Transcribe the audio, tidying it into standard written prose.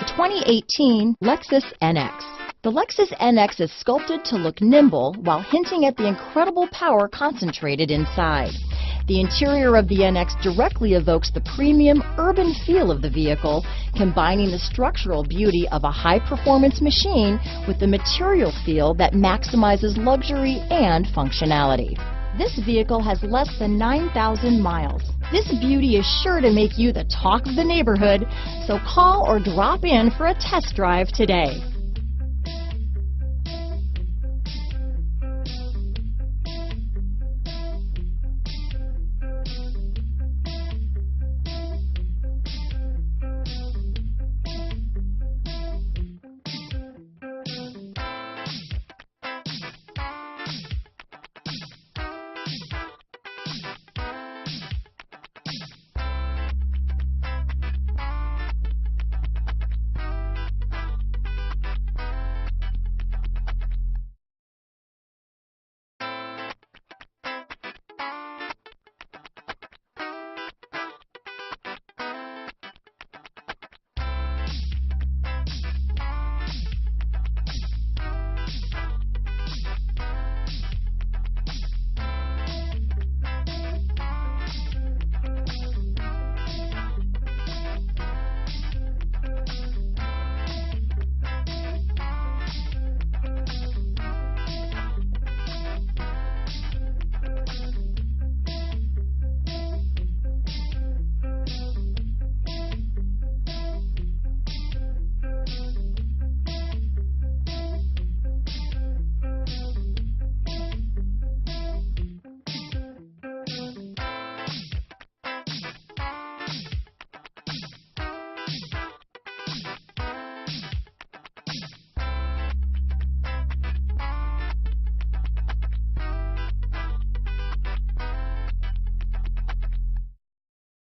2018 Lexus NX. The Lexus NX is sculpted to look nimble while hinting at the incredible power concentrated inside. The interior of the NX directly evokes the premium urban feel of the vehicle, combining the structural beauty of a high-performance machine with the material feel that maximizes luxury and functionality. This vehicle has less than 9,000 miles. This beauty is sure to make you the talk of the neighborhood, so call or drop in for a test drive today.